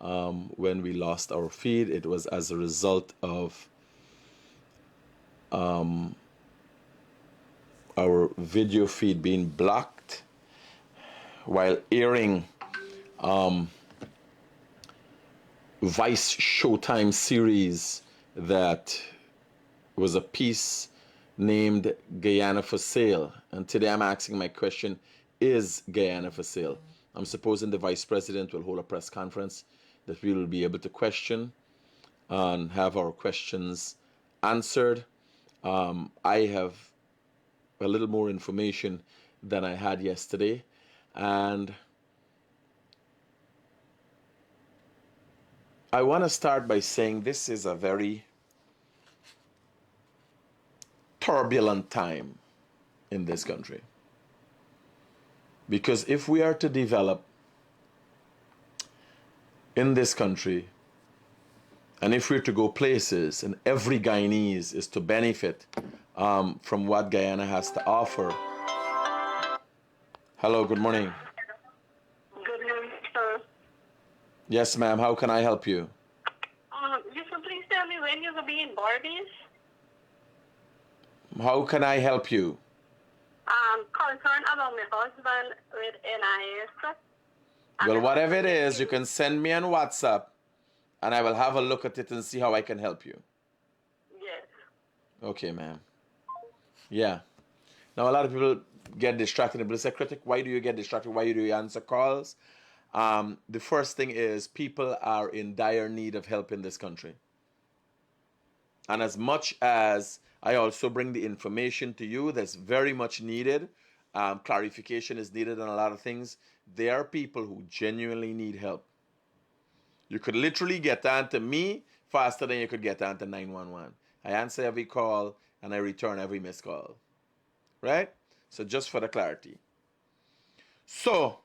when we lost our feed. It was as a result of our video feed being blocked while airing Vice Showtime series that was a piece named Guyana for Sale. And today I'm asking my question, is Guyana for sale? I'm supposing the Vice President will hold a press conference that we will be able to question and have our questions answered. I have a little more information than I had yesterday, and I want to start by saying this is a very turbulent time in this country. Because if we are to develop in this country, and if we're to go places, and every Guyanese is to benefit from what Guyana has to offer. Hello, good morning. Good morning, sir. Yes, ma'am. How can I help you? You can please tell me when you will be in Barbados? How can I help you? Concerned about my husband with NIS. Well, whatever it is, you can send me on WhatsApp, and I will have a look at it and see how I can help you. Yes. Okay, ma'am. Yeah. Now, a lot of people get distracted. They say, Critic, why do you get distracted? Why do you answer calls? The first thing is people are in dire need of help in this country. And as much as I also bring the information to you that's very much needed, clarification is needed on a lot of things, there are people who genuinely need help. You could literally get onto me faster than you could get onto 911. I answer every call and I return every missed call. Right? So just for the clarity. So,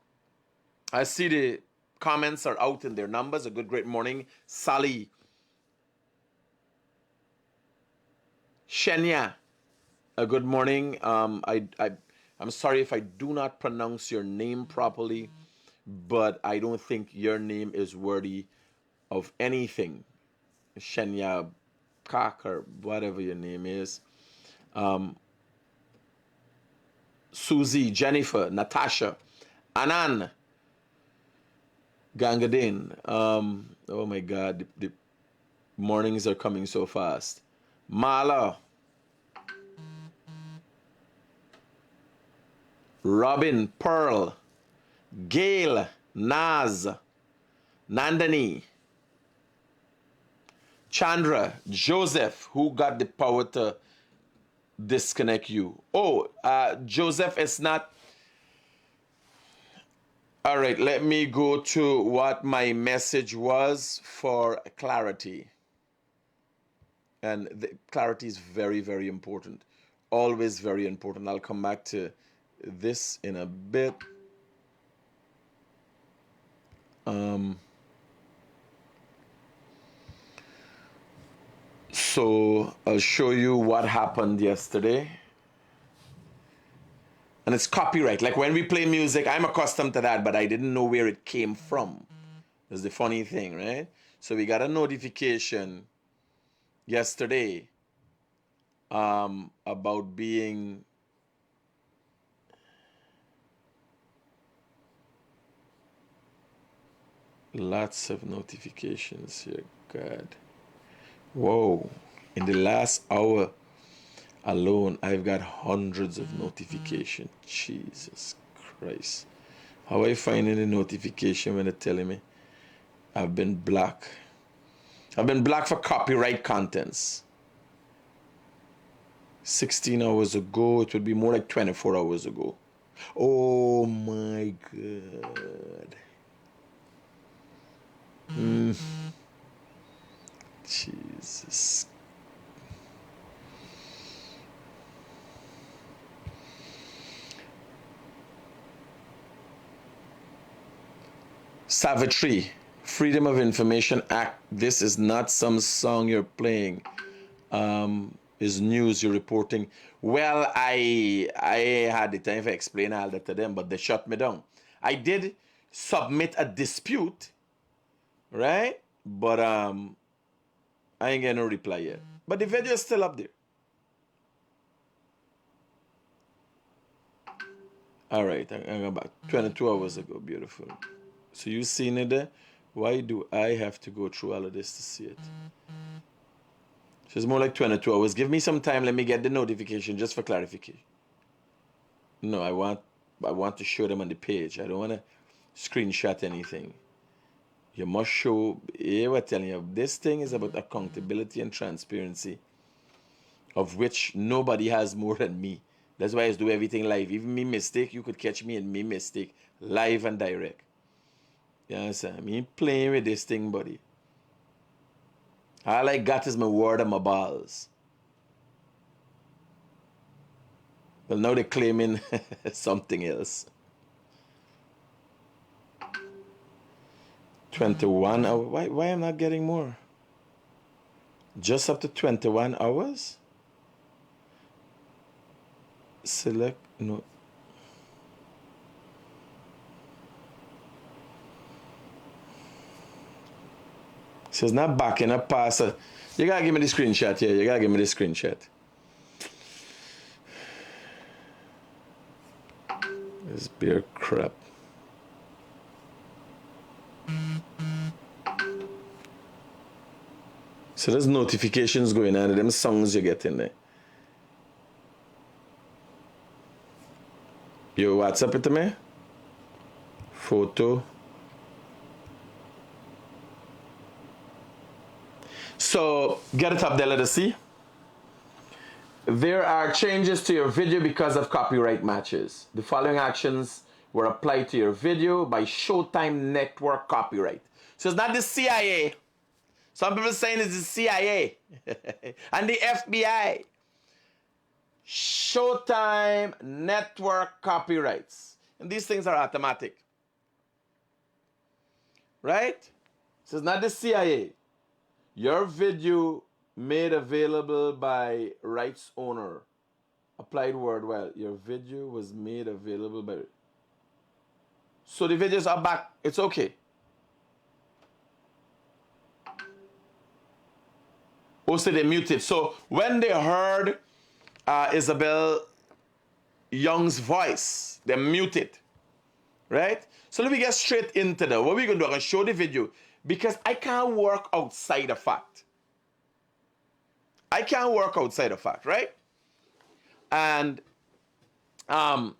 I see the comments are out in their numbers. A good, great morning. Sally. Shenya. A good morning. I'm sorry if I do not pronounce your name properly, but I don't think your name is worthy of anything. Shenya Kak or whatever your name is. Susie, Jennifer, Natasha, Anan, Gangadin. Oh my God, the mornings are coming so fast. Mala, Robin, Pearl, Gail, Naz, Nandani, Chandra, Joseph, who got the power to disconnect you? Oh, Joseph is not. All right, let me go to what my message was for clarity. And the clarity is very, very important. Always very important. I'll come back to this in a bit. So I'll show you what happened yesterday. And it's copyright. Like when we play music, I'm accustomed to that, but I didn't know where it came from. That's the funny thing, right? So we got a notification yesterday about being lots of notifications here. God. Whoa. In the last hour alone, I've got hundreds of notifications. Jesus Christ. How I find any notification when they're telling me I've been blocked? I've been blocked for copyright contents. 16 hours ago. It would be more like 24 hours ago. Oh my God. Jesus. Savitri, Freedom of Information Act. This is not some song you're playing. Is news you're reporting. Well, I had the time to explain all that to them, but they shut me down. I did submit a dispute right? But I ain't getting no reply yet. But the video is still up there. All right, I'm going back 22 hours ago. Beautiful. So you seen it there? Why do I have to go through all of this to see it? So it's more like 22 hours. Give me some time. Let me get the notification just for clarification. No, I want to show them on the page. I don't want to screenshot anything. You must show. We're telling you, this thing is about accountability and transparency, of which nobody has more than me. That's why I do everything live. Even me mistake, you could catch me in me mistake, live and direct. You understand? I mean, playing with this thing, buddy. All I got is my word and my balls. Well, now they're claiming something else. 21 hours. Why am I not getting more? Just up to 21 hours? Select, no. So it's not backing up past. You gotta give me the screenshot here. You gotta give me the screenshot. This beer crap. So there's notifications going on. Them songs you get in there. You WhatsApp it to me? Photo. So get it up there, let us see. There are changes to your video because of copyright matches. The following actions were applied to your video by Showtime Network copyright. So it's not the CIA. Some people saying it's the CIA and the FBI. Showtime Network copyrights. And these things are automatic. Right? So it's not the CIA. Your video made available by rights owner. Applied word well. Your video was made available by. So the videos are back. It's okay. Also, they muted. So when they heard Isabel Young's voice, they muted. Right? So let me get straight into that. What we're going to do, I'm going to show the video because I can't work outside of fact. I can't work outside of fact, right? And it's a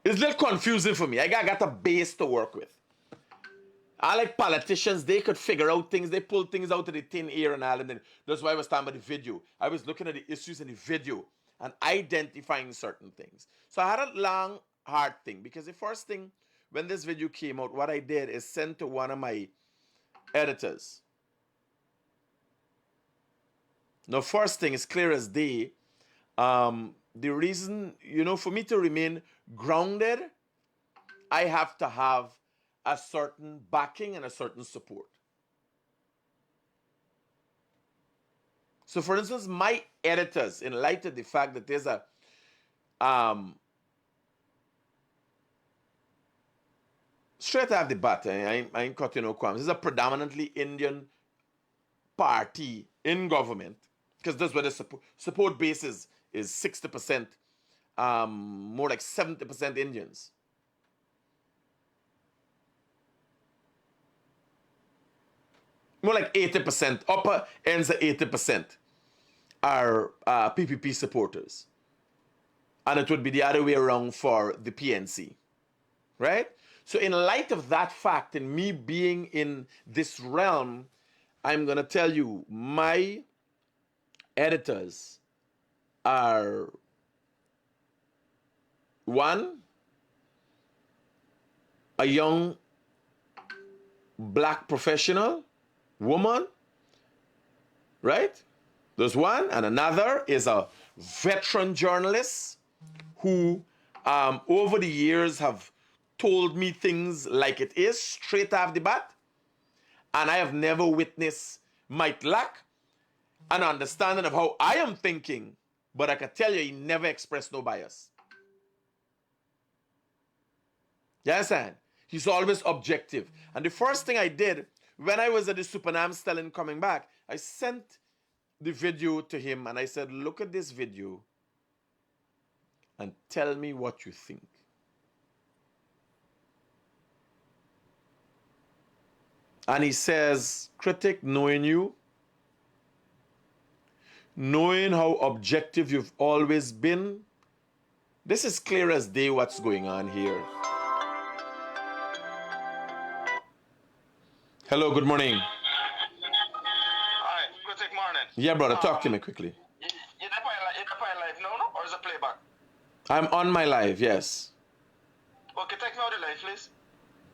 little confusing for me. I got a base to work with. I like politicians, they could figure out things, they pull things out of the thin air and all, and then that's why I was talking about the video. I was looking at the issues in the video and identifying certain things. So I had a long, hard thing because the first thing when this video came out, what I did is send to one of my editors. Now, first thing is clear as day. The reason, for me to remain grounded, I have to have a certain backing and a certain support. So, for instance, my editors, in light of the fact that there's a straight off the bat, I ain't cutting no qualms. This is a predominantly Indian party in government, because that's where the support base is 60%, more like 70% Indians. More like 80%, upper ends of 80% are PPP supporters. And it would be the other way around for the PNC, right? So in light of that fact and me being in this realm, I'm going to tell you my editors are one, a young black professional, woman, right? There's one, and another is a veteran journalist who over the years have told me things like it is, straight off the bat, and I have never witnessed might lack an understanding of how I am thinking, but I can tell you he never expressed no bias. You understand? He's always objective. And the first thing I did when I was at the Supernam Stelling coming back, I sent the video to him and I said, look at this video and tell me what you think. And he says, Critic, knowing you, knowing how objective you've always been, this is clear as day what's going on here. Hello, good morning. Hi, Critic morning. Yeah, brother, talk to me quickly. You're not live now, no? Or is it playback? I'm on my live, yes. Okay, take me out the live, please.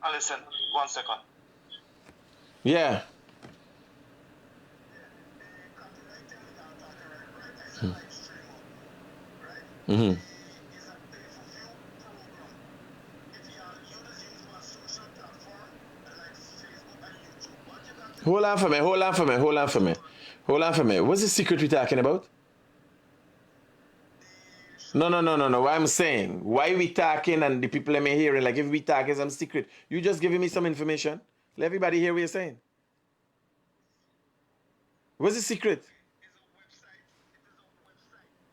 And listen, 1 second. Yeah. Mm-hmm. Hold on for me. What's the secret we're talking about? No. What I'm saying, why we talking and the people am hearing, like if we talk is some secret. You just giving me some information. Let everybody hear what you're saying. What's the secret?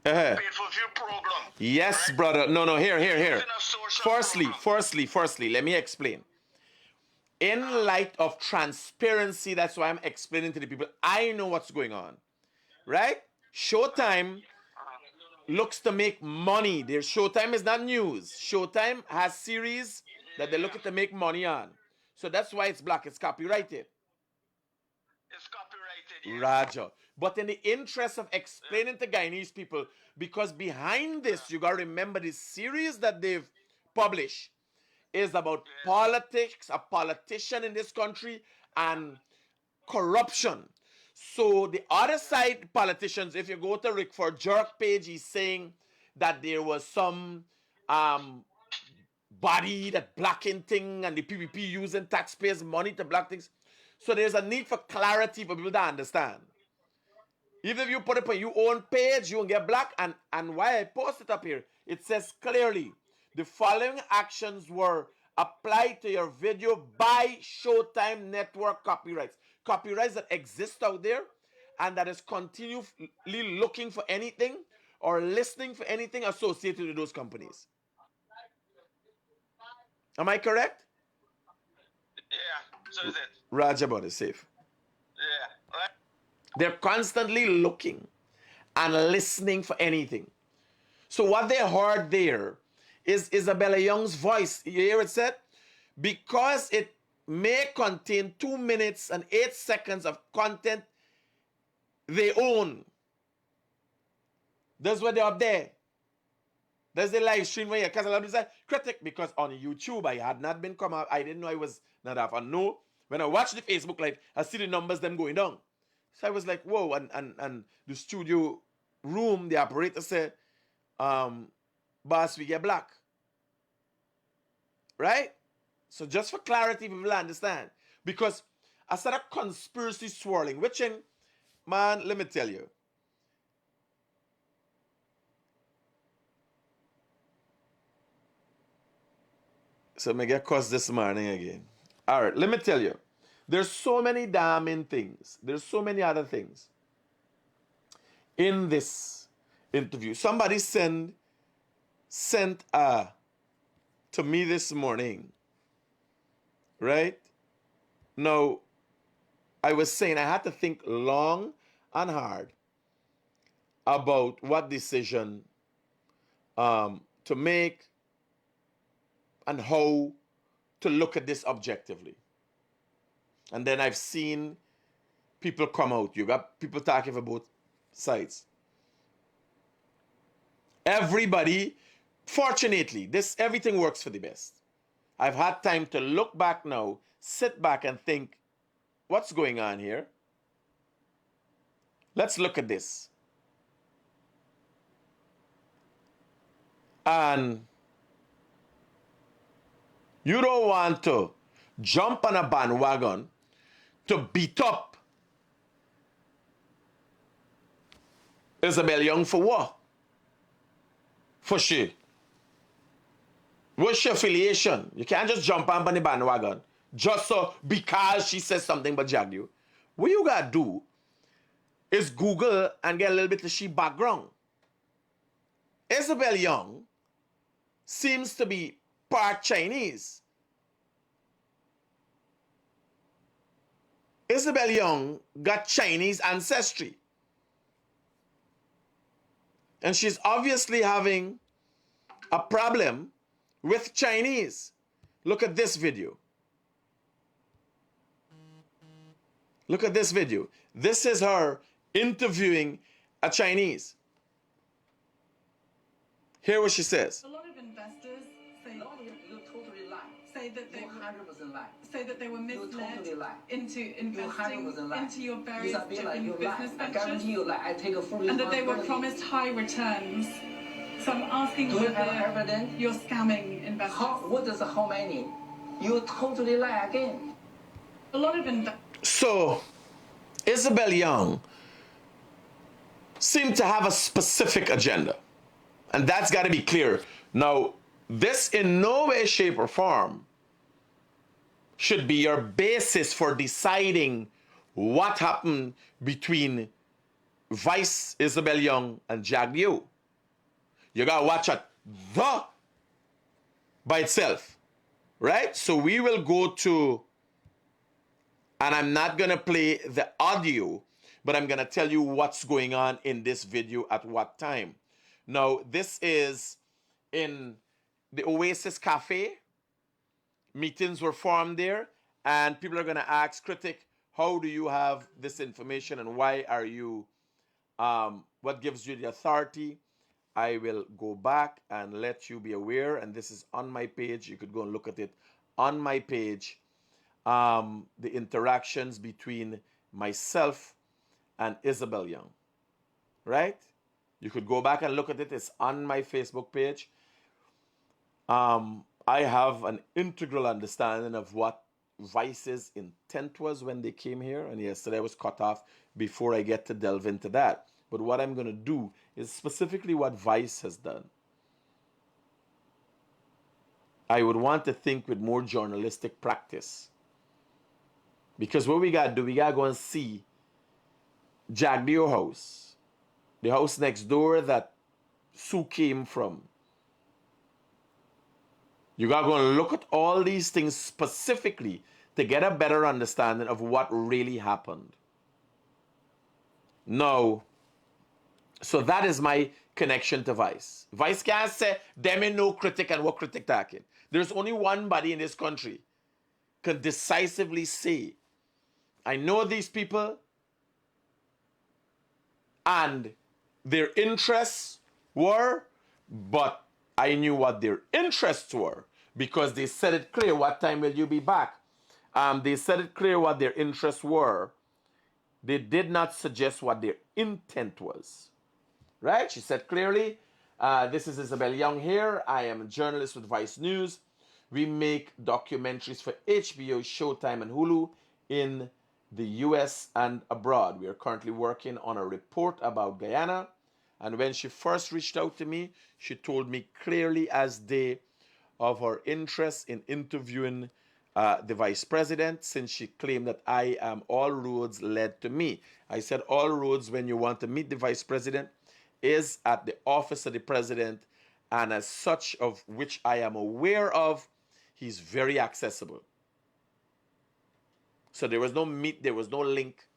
Paid for view program. Yes, right? brother. No, here. Firstly, Firstly, let me explain. In light of transparency, that's why I'm explaining to the people. I know what's going on. Right? Showtime looks to make money. Their Showtime is not news. Showtime has series that they look to make money on. So that's why it's black. It's copyrighted. It's copyrighted. Yes. Raja. But in the interest of explaining to Guyanese people, because behind this, you got to remember the series that they've published is about politics, a politician in this country, and corruption. So the other side politicians, if you go to Rick for Jerk page, he's saying that there was some body that blocking thing and the PPP using taxpayers' money to block things. So there's a need for clarity for people to understand. Even if you put it on your own page, you won't get blocked. And why I post it up here, it says clearly, the following actions were applied to your video by Showtime Network copyrights. Copyrights that exist out there and that is continually looking for anything or listening for anything associated with those companies. Am I correct? Yeah, so is it. Rajabot is safe. Yeah, right. They're constantly looking and listening for anything. So what they heard there is Isabella Young's voice. You hear it said? Because it may contain 2 minutes and 8 seconds of content they own. That's what they're up there. That's the live stream where you because a lot of people say Critic, because on YouTube I had not been come out. I didn't know I was not have. And no, when I watch the Facebook live, I see the numbers them going down. So I was like, whoa, and the studio room, the operator said, boss, we get black. Right? So just for clarity, people understand. Because I started conspiracy swirling, which in, man, let me tell you. So I get cussed this morning again. All right, let me tell you. There's so many damning things. There's so many other things in this interview. Somebody sent to me this morning, right? Now, I was saying I had to think long and hard about what decision to make and how to look at this objectively. And then I've seen people come out. You got people talking for both sides. Everybody, fortunately, everything works for the best. I've had time to look back now, sit back and think, what's going on here? Let's look at this. And you don't want to jump on a bandwagon to beat up Isabel Young for what? For she. What's your affiliation? You can't just jump on the bandwagon just so because she says something but jag you. What you gotta do is Google and get a little bit of she background. Isabel Young seems to be part Chinese. Isabel Young got Chinese ancestry. And she's obviously having a problem with Chinese. Look at this video. Look at this video. This is her interviewing a Chinese. Hear what she says. A lot of investors say, No, you totally lie. say that they You 100% lie. say that they were misled totally lie. into You investing 100% lie. into your various Isabella, you different lie. business I guarantee ventures, you lie. I take a full and that they were responsibility. promised high returns. So I'm asking Do you have whether evidence? you're scamming investors. What is how many? You totally lie again. A lot of investors. So, Isabel Young seemed to have a specific agenda. And that's got to be clear. Now, this in no way, shape, or form should be your basis for deciding what happened between Vice Isabel Young and Jag Liu. You got to watch it the by itself, right? So we will go to, and I'm not going to play the audio, but I'm going to tell you what's going on in this video at what time. Now, this is in the Oasis Cafe. Meetings were formed there, and people are going to ask Critic, how do you have this information and why are you, what gives you the authority? I will go back and let you be aware, and this is on my page. You could go and look at it on my page. The interactions between myself and Isabel Young, right? You could go back and look at it. It's on my Facebook page. I have an integral understanding of what Vice's intent was when they came here, and yesterday I was cut off before I get to delve into that. But what I'm going to do is specifically what Vice has done. I would want to think with more journalistic practice. Because what we got to do, we got to go and see Jag Liu house, the house next door that Sue came from. You got to go and look at all these things specifically to get a better understanding of what really happened. Now, so that is my connection to Vice. Vice can't say, them ain't no Critic and what Critic talking. There's only one body in this country can decisively say, I know these people and their interests were, but I knew what their interests were because they said it clear, what time will you be back? They said it clear what their interests were. They did not suggest what their intent was. Right? She said clearly, this is Isabel Young here. I am a journalist with Vice News. We make documentaries for HBO, Showtime, and Hulu in the US and abroad. We are currently working on a report about Guyana. And when she first reached out to me, she told me clearly as day of her interest in interviewing the vice president, since she claimed that I am all roads led to me. I said all roads when you want to meet the vice president is at the office of the president, and as such of which I am aware of, he's very accessible. So there was no meet, there was no link.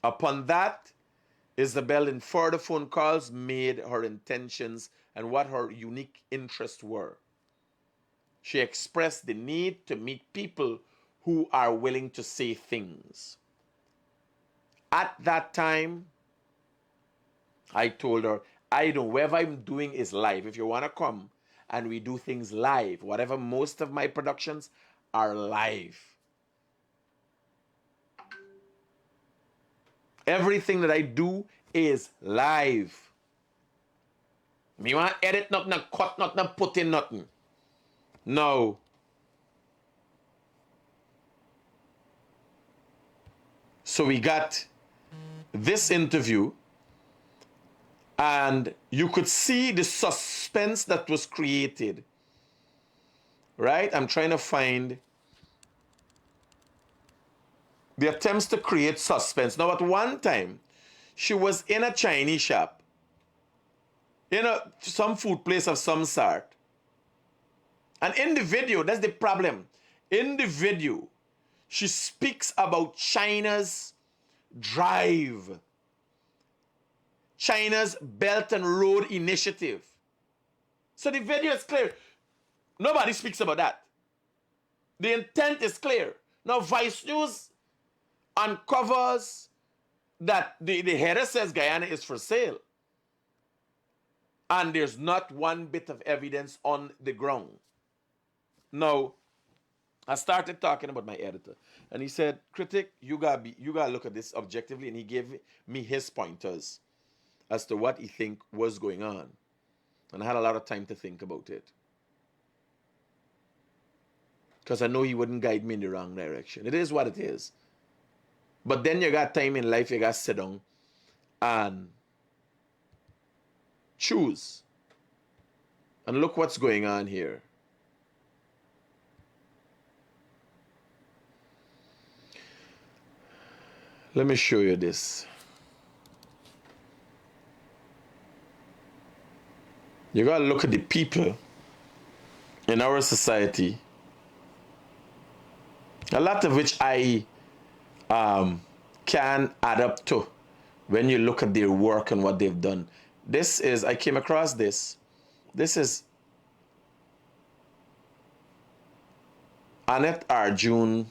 Upon that, Isabel in further phone calls made her intentions and what her unique interests were. She expressed the need to meet people who are willing to say things. At that time, I told her, I don't, whatever I'm doing is live. If you want to come and we do things live, whatever, most of my productions are live. Everything that I do is live. Me want to edit nothing, cut nothing, put in nothing. No. So we got this interview, And you could see the suspense that was created. Right? I'm trying to find the attempts to create suspense. Now, at one time, she was in a Chinese shop, in some food place of some sort. And in the video, that's the problem. In the video, she speaks about China's drive, China's Belt and Road Initiative. So the video is clear. Nobody speaks about that. The intent is clear. Now, Vice News uncovers that the header says Guyana is for sale. And there's not one bit of evidence on the ground. Now, I started talking about my editor. And he said, Critic, you gotta look at this objectively. And he gave me his pointers as to what he think was going on. And I had a lot of time to think about it. Because I know he wouldn't guide me in the wrong direction. It is what it is. But then you got time in life, you got to sit down and choose. And look what's going on here. Let me show you this. You got to look at the people in our society, a lot of which I can add up to when you look at their work and what they've done. This is, I came across this. This is Annette Arjun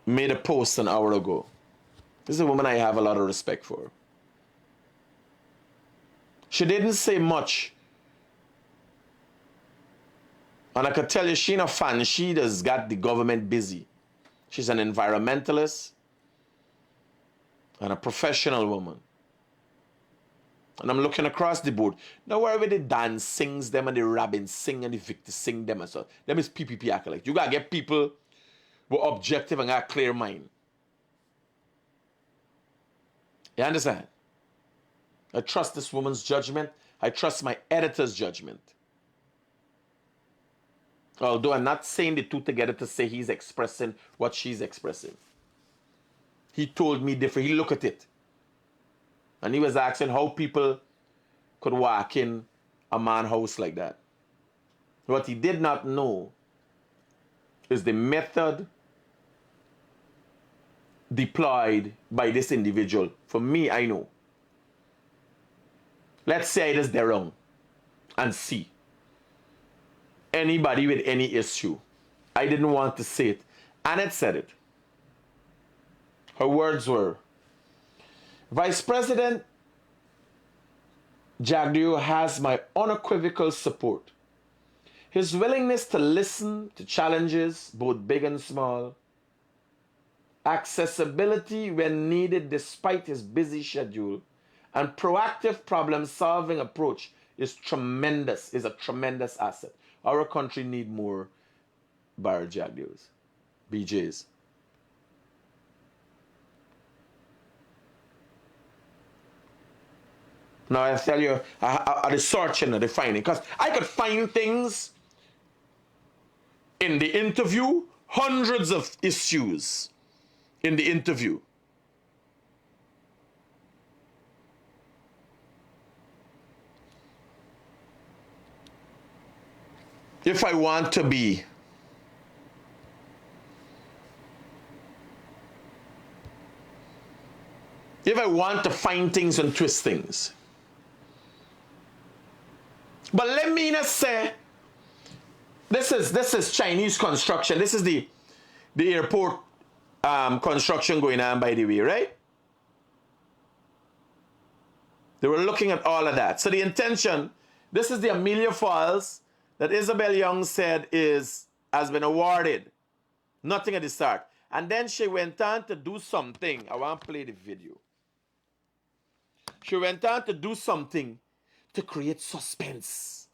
made a post an hour ago. This is a woman I have a lot of respect for. She didn't say much. And I could tell you she ain't a fan. She just got the government busy. She's an environmentalist and a professional woman. And I'm looking across the board. Now wherever the Dan sings them and the Rabin sing and the Victor sing them and so, them is PPP acolyte. You gotta get people who are objective and got a clear mind. You understand? I trust this woman's judgment. I trust my editor's judgment. Although I'm not saying the two together to say he's expressing what she's expressing. He told me different. He looked at it. And he was asking how people could walk in a man's house like that. What he did not know is the method deployed by this individual. For me, I know. Let's say it is there wrong and see. Anybody with any issue. I didn't want to say it. Annette said it. Her words were, Vice President Jagdeo has my unequivocal support. His willingness to listen to challenges, both big and small, accessibility when needed despite his busy schedule, and proactive problem-solving approach is a tremendous asset. Our country need more Bar Jagdeos, BJs. Now I tell you, I the searching and the finding, because I could find things in the interview, hundreds of issues in the interview. If I want to be if I want to find things and twist things. But let me not say this is Chinese construction. This is the airport construction going on, by the way, right? They were looking at all of that. So the intention, this is the Amelia Falls that Isabel Young said has been awarded. Nothing at the start. And then she went on to do something. I want to play the video. She went on to do something to create suspense.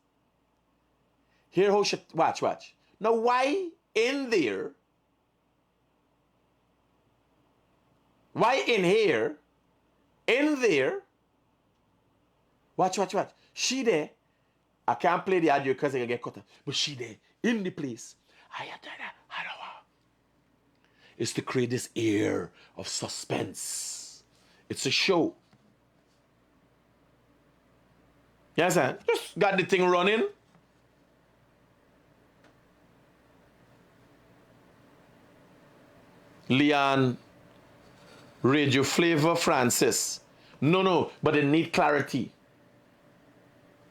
Here how she, watch. Now why in here in there. Watch. She there. I can't play the audio because I get cut off. But she there in the place. It's to create this air of suspense. It's a show. Yes, sir. Just got the thing running. Leon, Radio Flavor, Francis. No, but they need clarity.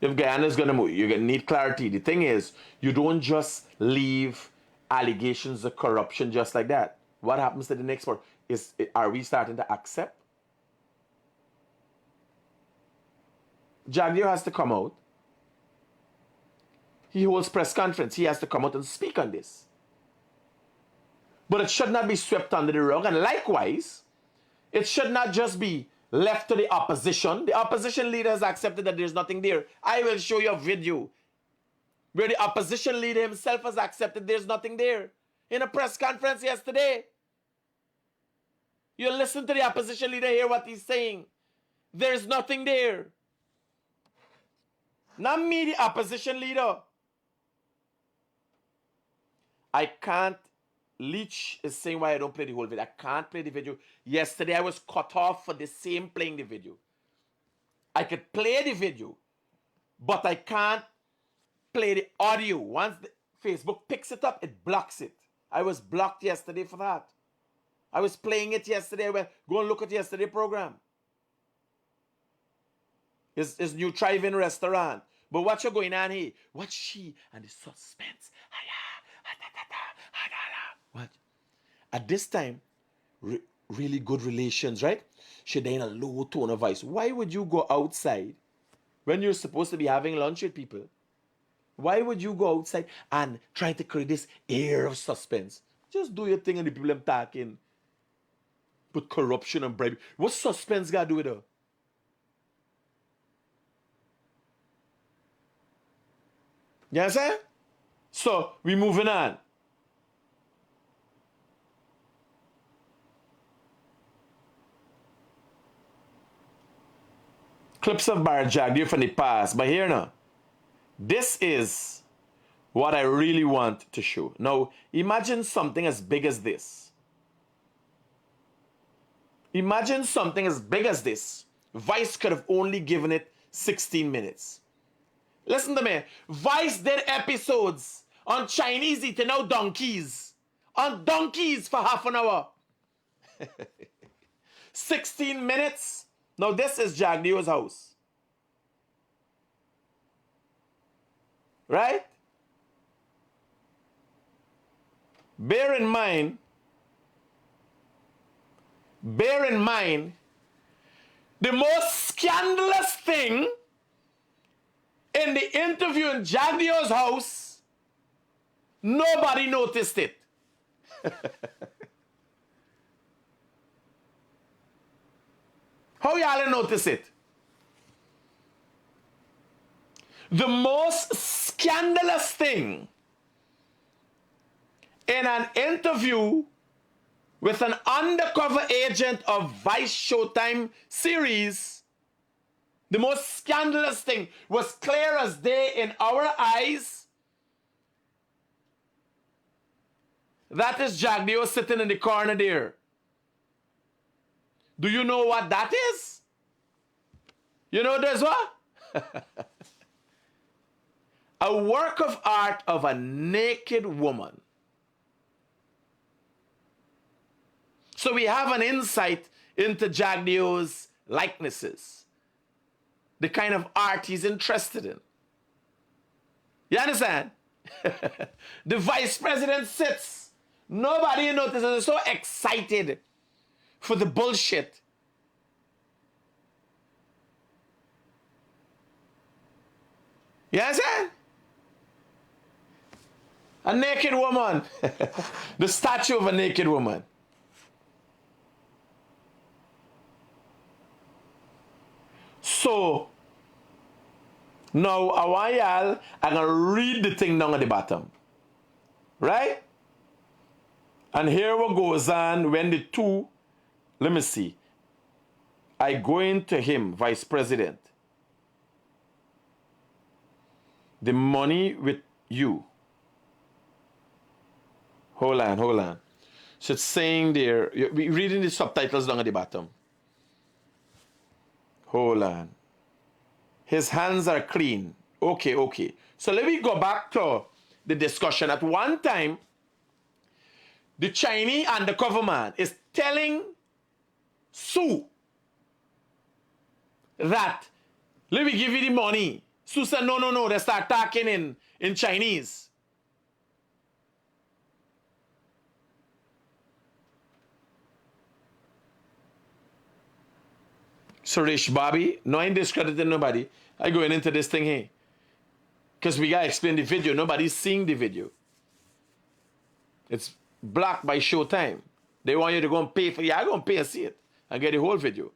If Guyana is going to move, you're going to need clarity. The thing is, you don't just leave allegations of corruption just like that. What happens to the next part? Are we starting to accept? Jagdeo has to come out. He holds press conference. He has to come out and speak on this. But it should not be swept under the rug. And likewise, it should not just be left to the opposition. The opposition leader has accepted that there's nothing there. I will show you a video where the opposition leader himself has accepted there's nothing there. In a press conference yesterday. You listen to the opposition leader, hear what he's saying. There's nothing there. Not me, the opposition leader. I can't. Leach is saying why I don't play the whole video. I can't play the video. Yesterday I was cut off for the same playing the video. I could play the video, but I can't play the audio. Once Facebook picks it up, it blocks it. I was blocked yesterday for that. I was playing it yesterday. Well, go and look at yesterday's program. It's new drive-in restaurant. But what's going on here? What's she and the suspense? What? At this time, really good relations, right? She's in a low tone of voice. Why would you go outside when you're supposed to be having lunch with people? Why would you go outside and try to create this air of suspense? Just do your thing and the people I'm talking. Put corruption and bribery. What's suspense got to do with her? You understand? So, we moving on. Clips of Bar Jagdeo from the past. But here now. This is what I really want to show. Now, imagine something as big as this. Imagine something as big as this. Vice could have only given it 16 minutes. Listen to me. Vice did episodes on Chinese eating out donkeys. On donkeys for half an hour. 16 minutes. Now this is Jagdeo's house. Right? Bear in mind, the most scandalous thing in the interview in Jagdeo's house, nobody noticed it. How y'all notice it? The most scandalous thing in an interview with an undercover agent of Vice Showtime series, the most scandalous thing was clear as day in our eyes. That is Jagdeo sitting in the corner there. Do you know what that is? You know there's what? A work of art of a naked woman. So we have an insight into Jagdeo's likenesses. The kind of art he's interested in. You understand? The vice president sits. Nobody notices. They're so excited for the bullshit. You understand? A naked woman. The statue of a naked woman. So, now I want y'all, I'm going to read the thing down at the bottom. Right? And here what goes on when the two, let me see. I going to him, Vice President. The money with you. Hold on. So it's saying there, we're reading the subtitles down at the bottom. Hold on. His hands are clean. Okay. So let me go back to the discussion. At one time, the Chinese undercover man is telling Sue that, let me give you the money. Sue said, no. They start talking in Chinese. Suresh Bobby, no, I ain't discrediting nobody. I going into this thing here. Because we got to explain the video. Nobody's seeing the video. It's blocked by Showtime. They want you to go and pay for it. Yeah, I go and pay and see it. And get the whole video.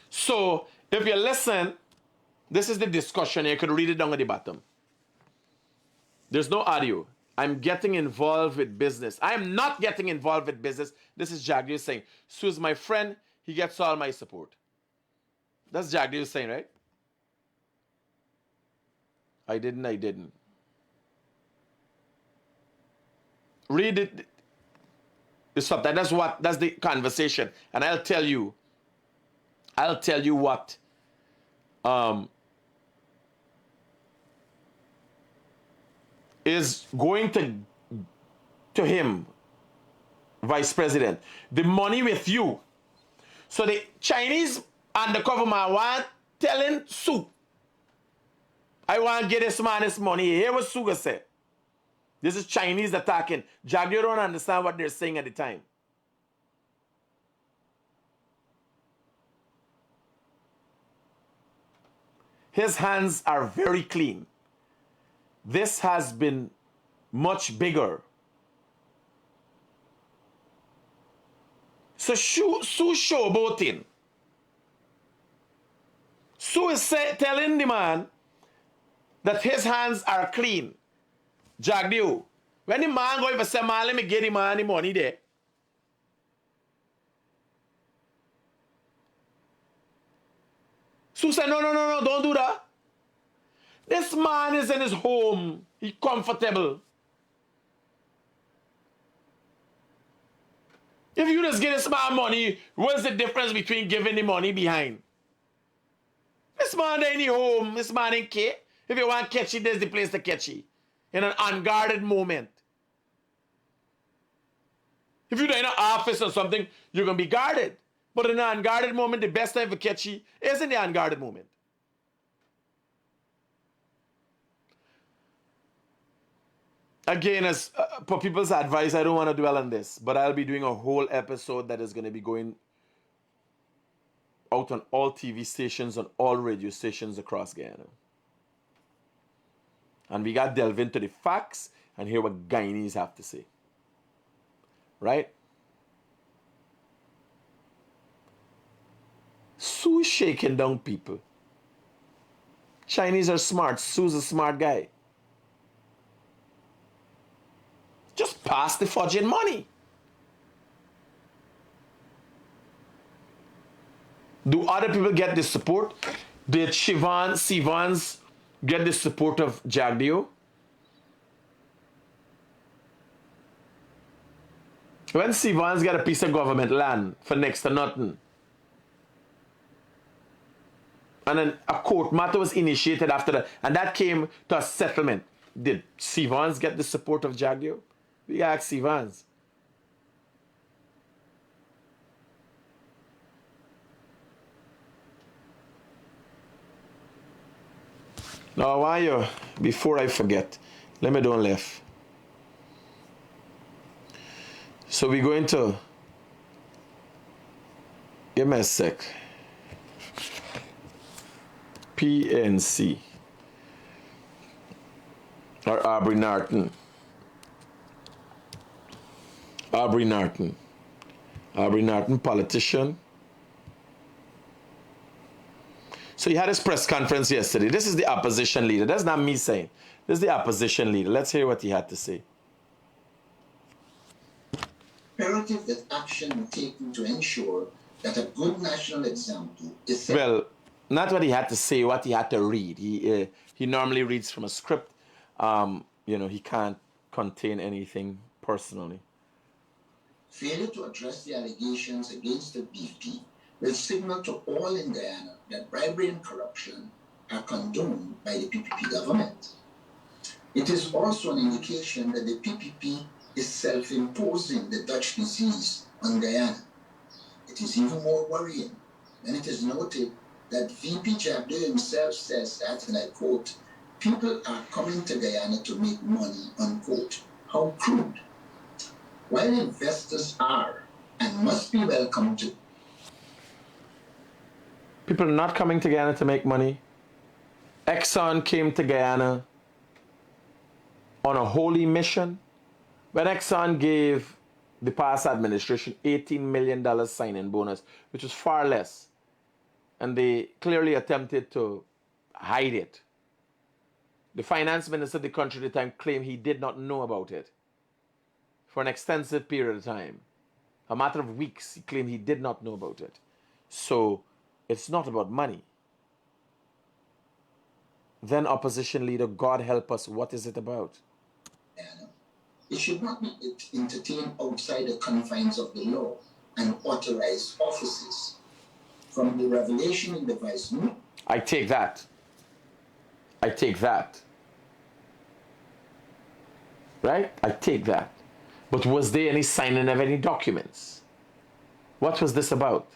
So, if you listen, this is the discussion. You could read it down at the bottom. There's no audio. I'm getting involved with business. I am not getting involved with business. This is Jagdeep saying, Sue's my friend. He gets all my support. That's Jagdeep saying, right? I didn't. Read it. That's the conversation. And I'll tell you what is going to him, Vice President. The money with you. So the Chinese undercover man want telling Sue, I want to get this man his money. Hear what Sue said. This is Chinese attacking. Jagdeep don't understand what they're saying at the time. His hands are very clean. This has been much bigger. So Sue showboating. Sue is telling the man that his hands are clean. Jagdeep, when the man go, if I say, man, let me get the man the money there. Sue said, no, don't do that. This man is in his home. He's comfortable. If you just give this man money, what's the difference between giving the money behind? This man in the home, this man in care. If you want to catch it, there's the place to catch it. In an unguarded moment. If you're in an office or something, you're going to be guarded. But in an unguarded moment, the best time to catch it is in the unguarded moment. Again, as for people's advice, I don't want to dwell on this, but I'll be doing a whole episode that is going to be going out on all TV stations, on all radio stations across Guyana. And we got to delve into the facts and hear what Guyanese have to say. Right? Sue shaking down people. Chinese are smart. Sue's a smart guy. Just pass the fudging money. Do other people get the support? Did Sivans get the support of Jagdeep? When Sivans got a piece of government land for next to nothing, and then a court matter was initiated after that, and that came to a settlement, did Sivans get the support of Jagdeep? We ask Sivans. Now, why you, before I forget, let me don't left. So we're going to, give me a sec. PNC, or Aubrey Norton, politician. So he had his press conference yesterday. This is the opposition leader. That's not me saying. This is the opposition leader. Let's hear what he had to say. imperative that action be taken to ensure that a good national example is set. Well, not what he had to say, what he had to read. He normally reads from a script. He can't contain anything personally. Failure to address the allegations against the BP will signal to all in Guyana that bribery and corruption are condoned by the PPP government. It is also an indication that the PPP is self-imposing the Dutch disease on Guyana. It is even more worrying when it is noted that VP Jabdo himself says that, and I quote, "People are coming to Guyana to make money," unquote. How crude. While investors are and must be welcome to. People are not coming to Guyana to make money. Exxon came to Guyana on a holy mission. When Exxon gave the past administration $18 million sign-in bonus, which was far less, and they clearly attempted to hide it. The finance minister of the country at the time claimed he did not know about it for an extensive period of time. A matter of weeks, he claimed he did not know about it. So it's not about money. Then opposition leader, God help us, what is it about? It should not be entertained outside the confines of the law and authorized offices. From the revelation in the Vice Minister. I take that. Right? I take that. But was there any signing of any documents? What was this about?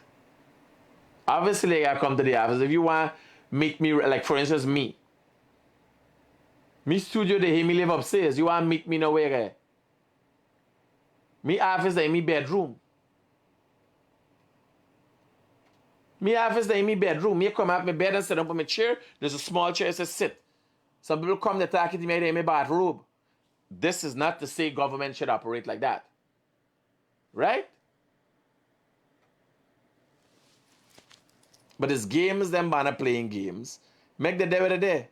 Obviously, I come to the office. If you want to meet me, like for instance, me studio, they me live upstairs. You want to meet me nowhere? Me office, they me bedroom. Me office, they me bedroom. Me come out my bed and sit up on my chair. There's a small chair, it says sit. Some people come, they talk to me, they in my bathroom. This is not to say government should operate like that. Right? But it's games, them banner playing games. Make the day with the day.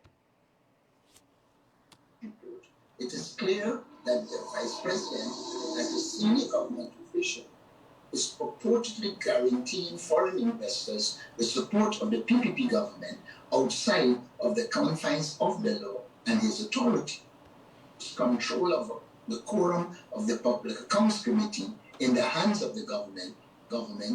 It is clear that the Vice President, as a senior government official, is purportedly guaranteeing foreign investors the support of the PPP government outside of the confines of the law and his authority. Control of the quorum of the Public Accounts Committee in the hands of the government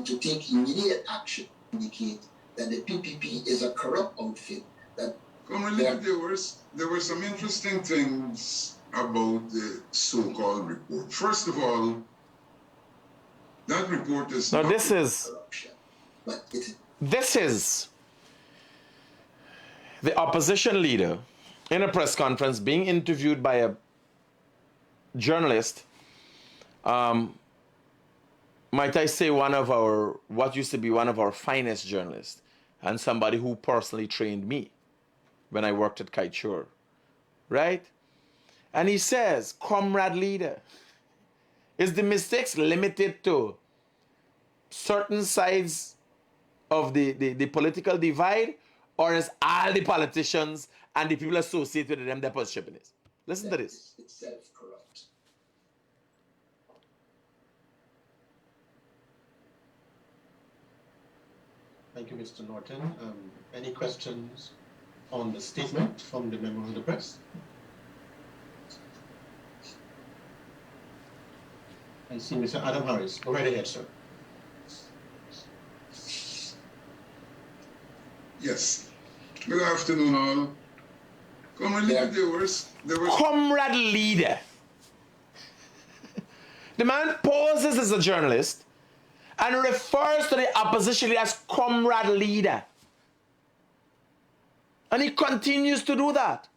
to take immediate action indicate that the PPP is a corrupt outfit that. There were some interesting things about the so-called report. First of all, that report is now not this is corruption, but it this is the opposition leader in a press conference being interviewed by a journalist, might I say what used to be one of our finest journalists, and somebody who personally trained me when I worked at Kaichur, right? And he says, comrade leader, is the mistakes limited to certain sides of the political divide, or is all the politicians and the people associated with them their position is? Listen to this. itself corrupt. Thank you, Mr. Norton. Any questions on the statement from the member of the press? I see Mr. Adam Harris. Go right ahead, sir. Yes. Good afternoon, all. Comrade leader, there was Comrade leader. The man poses as a journalist and refers to the opposition leader as comrade leader. And he continues to do that.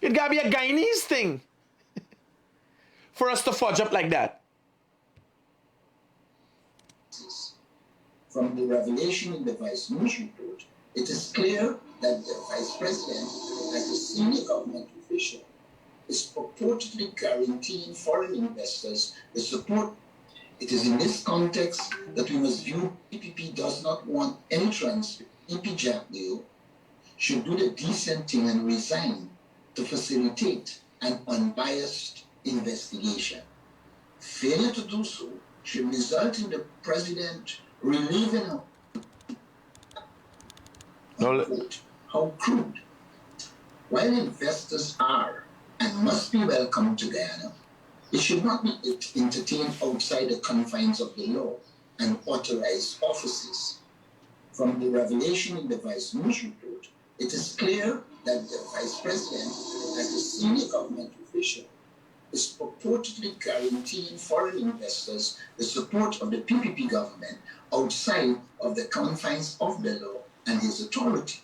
It gotta be a Guyanese thing for us to fudge up like that. From the revelation in the Vice Minister report, it is clear that the Vice President, as a senior government official, is purportedly guaranteeing foreign investors the support. It is in this context that we must view PPP does not want any transfer. EP Jackdale should do the decent thing and resign to facilitate an unbiased investigation. Failure to do so should result in the president relieving him. Unquote. How crude. While investors are and must be welcome to Guyana, it should not be entertained outside the confines of the law and authorized offices. From the revelation in the Vice News report, it is clear that the Vice President, as a senior government official, is purportedly guaranteeing foreign investors the support of the PPP government outside of the confines of the law and his authority.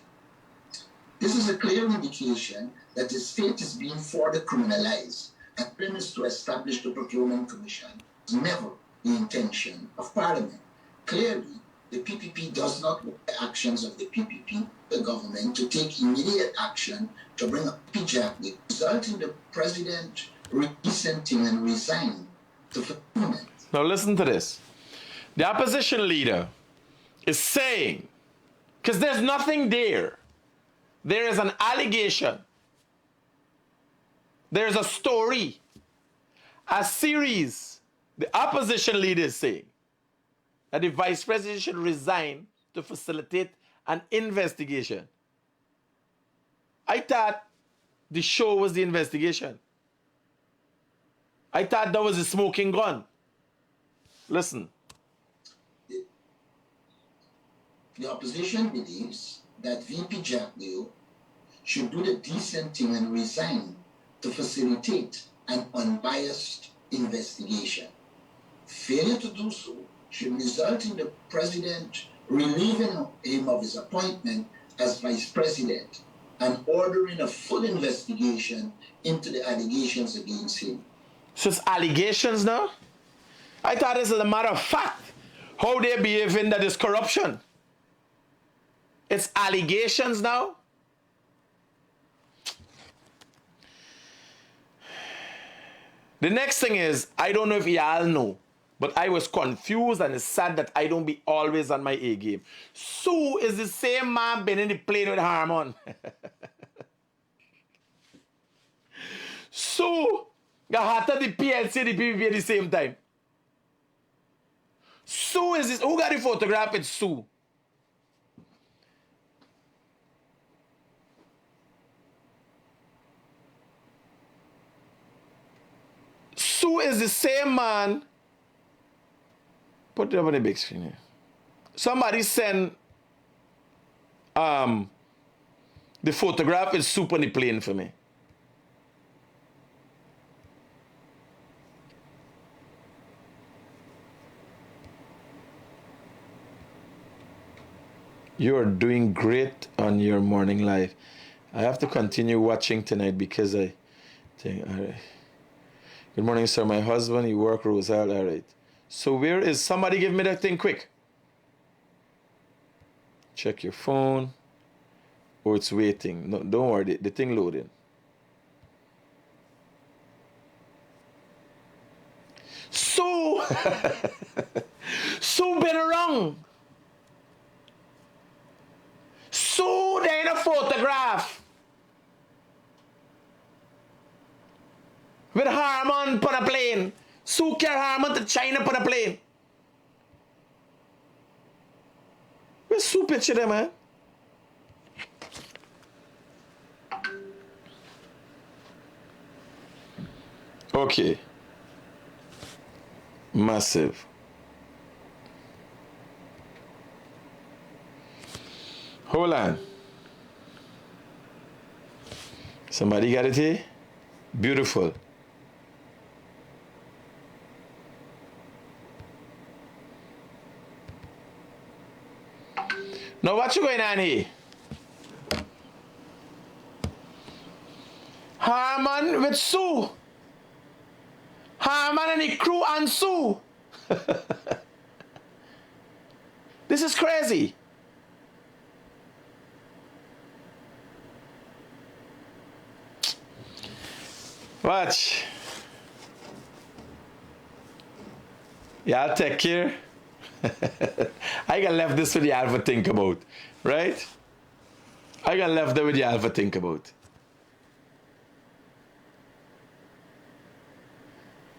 This is a clear indication that the state is being further criminalized, and premise to establish the Procurement Commission was never the intention of Parliament. Clearly, the PPP does not want the actions of the PPP, the government, to take immediate action to bring up PJAC, resulting in the president resenting and resigning to fulfillment. Now listen to this. The opposition leader is saying, because there's nothing there. There is an allegation. There's a story. A series. The opposition leader is saying that the vice president should resign to facilitate an investigation. I thought the show was the investigation. I thought that was the smoking gun. Listen. The opposition believes that VP Jack Liu should do the decent thing and resign to facilitate an unbiased investigation. Failure to do so should result in the president relieving him of his appointment as vice president and ordering a full investigation into the allegations against him. So it's allegations now? I thought this is a matter of fact. How they behaving that is corruption. It's allegations now? The next thing is, I don't know if y'all know, but I was confused and it's sad that I don't be always on my A game. Sue is the same man been in the plane with Harmon. Sue got the PLC, the PPP at the same time. Sue is this. Who got the photograph? It's Sue. Sue is the same man. Put it up on the big screen here. Somebody send the photograph is Sue on the plane for me. You are doing great on your morning live. I have to continue watching tonight because I think, all right. Good morning, sir. My husband, he work Rosal. All right. So where is, somebody give me that thing quick. Check your phone. Oh, it's waiting. No, don't worry, the thing loading. So, so been wrong. So they in a photograph with Harmon on a plane. So carry Harmon to China on a plane. Where's Sue picture there, man? Okay. Massive. Hold on. Somebody got it here? Beautiful. Now what you going on here? Harmon with Sue. Harmon and the crew and Sue. This is crazy. Watch. Y'all take care. I got left this with y'all for think about, right? I got left that with y'all for think about.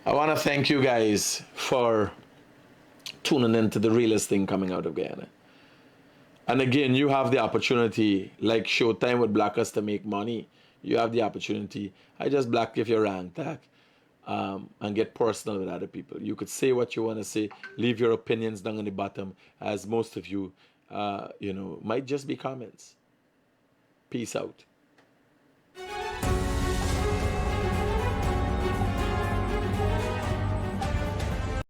I want to thank you guys for tuning into the realest thing coming out of Guyana. And again, you have the opportunity, like Showtime with Blackers, to make money. You have the opportunity. I just black if your rank tag and get personal with other people. You could say what you want to say, leave your opinions down in the bottom, as most of you, might just be comments. Peace out.